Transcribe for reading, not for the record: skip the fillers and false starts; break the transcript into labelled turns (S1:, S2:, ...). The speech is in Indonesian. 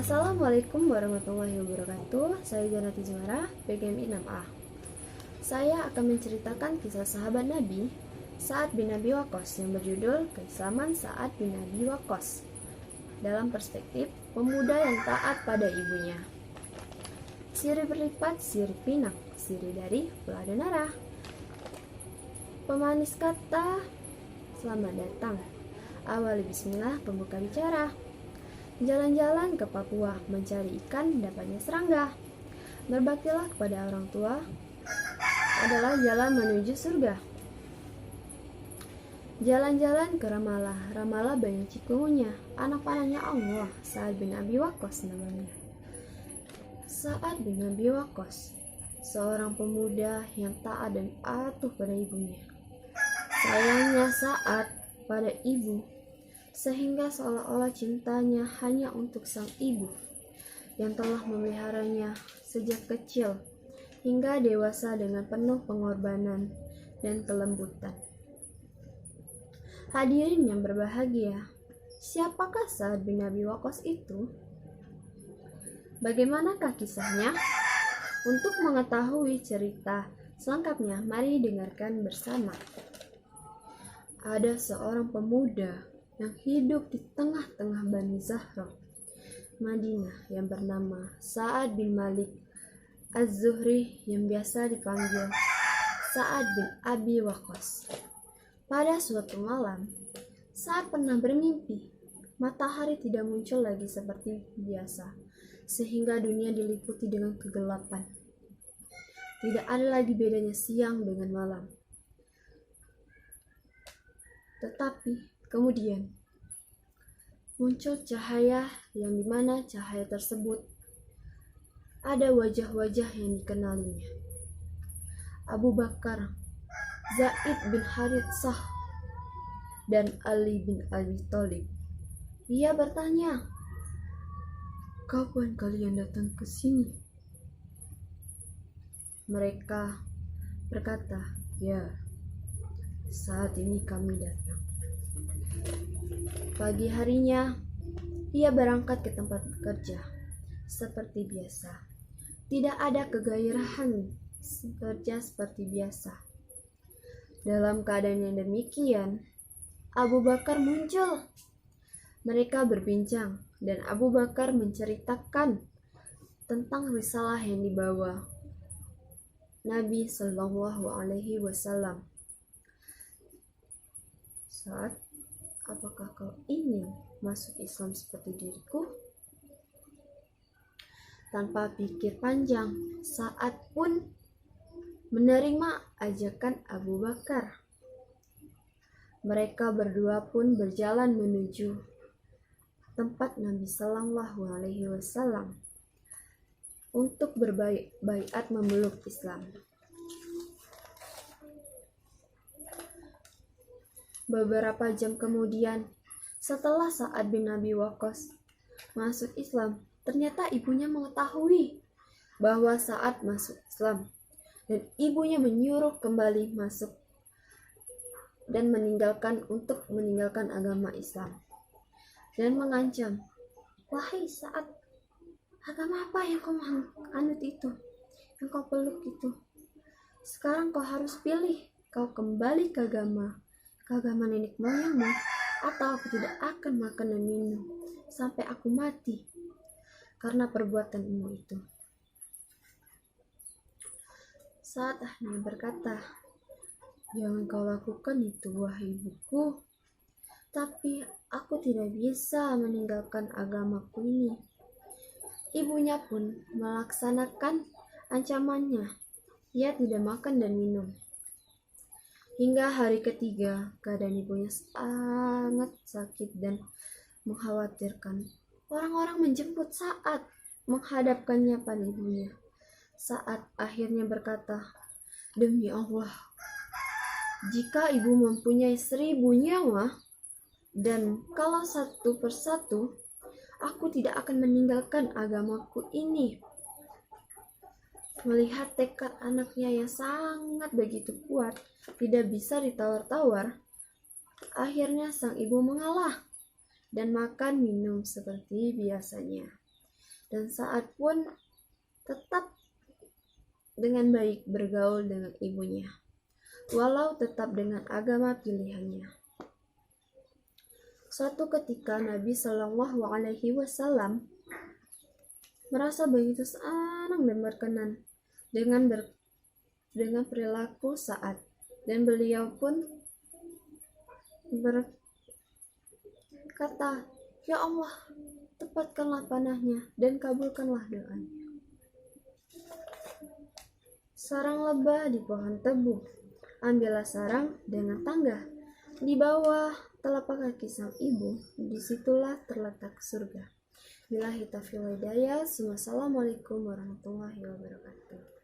S1: Assalamualaikum warahmatullahi wabarakatuh. Saya Janati Juara, PGMI 6A. Saya akan menceritakan kisah sahabat Nabi Sa'ad bin Abi Waqqas yang berjudul Keislaman Sa'ad bin Abi Waqqas dalam perspektif pemuda yang taat pada ibunya. Sirih berlipat, sirih pinang, sirih dari Pulada Nara. Pemanis kata, selamat datang. Awali bismillah pembuka bicara. Jalan-jalan ke Papua mencari ikan dapatnya serangga. Berbaktilah kepada orang tua adalah jalan menuju surga. Jalan-jalan ke Ramallah, Ramallah banyak cikungunya, anak panahnya Allah, Sa'ad bin Abi Waqqas namanya. Sa'ad bin Abi Waqqas, seorang pemuda yang taat dan patuh pada ibunya. Sayangnya Sa'ad pada ibu, sehingga seolah-olah cintanya hanya untuk sang ibu yang telah memeliharanya sejak kecil hingga dewasa dengan penuh pengorbanan dan kelembutan. Hadirin yang berbahagia, siapakah Sa'ad bin Abi Waqqas itu? Bagaimanakah kisahnya? Untuk mengetahui cerita selengkapnya, mari dengarkan bersama. Ada seorang pemuda yang hidup di tengah-tengah Bani Zahra, Madinah, yang bernama Sa'ad bin Malik Az-Zuhri yang biasa dipanggil Sa'ad bin Abi Waqqas. Pada suatu malam, Sa'ad pernah bermimpi. Matahari tidak muncul lagi seperti biasa, sehingga dunia diliputi dengan kegelapan. Tidak ada lagi bedanya siang dengan malam. Tetapi kemudian muncul cahaya yang dimana cahaya tersebut ada wajah-wajah yang dikenalinya. Abu Bakar, Zaid bin Haritsah, dan Ali bin Abi Thalib. Ia bertanya, "Kapan kalian datang ke sini?" Mereka berkata, "Ya, saat ini kami datang." Pagi harinya, ia berangkat ke tempat kerja. Seperti biasa, tidak ada kegairahan kerja seperti biasa. Dalam keadaan yang demikian, Abu Bakar muncul. Mereka berbincang, dan Abu Bakar menceritakan tentang risalah yang dibawa Nabi Shallallahu Alaihi Wasallam. "Saat, apakah kau ingin masuk Islam seperti diriku?" Tanpa pikir panjang, Sa'ad pun menerima ajakan Abu Bakar. Mereka berdua pun berjalan menuju tempat Nabi Sallallahu Alaihi Wasallam untuk berbaiat memeluk Islam. Beberapa jam kemudian, setelah Sa'ad bin Abi Waqqas masuk Islam, ternyata ibunya mengetahui bahwa Sa'ad masuk Islam, dan ibunya menyuruh kembali masuk dan meninggalkan agama Islam, dan mengancam, "Wahai Sa'ad, agama apa yang kau anut itu, yang kau peluk itu? Sekarang kau harus pilih, kau kembali ke agama nenek moyangmu, atau aku tidak akan makan dan minum sampai aku mati karena perbuatanmu itu." Sa'ad hanya berkata, "Jangan kau lakukan itu, wahai ibuku. Tapi aku tidak bisa meninggalkan agamaku ini." Ibunya pun melaksanakan ancamannya. Ia tidak makan dan minum. Hingga hari ketiga, keadaan ibunya sangat sakit dan mengkhawatirkan. Orang-orang menjemput Sa'ad, menghadapkannya pada ibunya. Sa'ad akhirnya berkata, "Demi Allah, jika ibu mempunyai 1000 nyawa, dan kalau satu persatu, aku tidak akan meninggalkan agamaku ini." Melihat tekad anaknya yang sangat begitu kuat, tidak bisa ditawar-tawar, akhirnya sang ibu mengalah dan makan minum seperti biasanya. dan Sa'ad pun tetap dengan baik bergaul dengan ibunya, walau tetap dengan agama pilihannya. Suatu ketika Nabi Shallallahu Alaihi Wasallam merasa begitu senang dan berkenan dengan perilaku Sa'ad, dan beliau pun berkata, "Ya Allah, tepatkanlah panahnya dan kabulkanlah doanya." Sarang lebah di pohon tebu, ambillah sarang dengan tangga. Di bawah telapak kaki sang ibu, disitulah terletak surga. Billahi taufiq wal hidayah. Wassalamualaikum warahmatullahi wabarakatuh.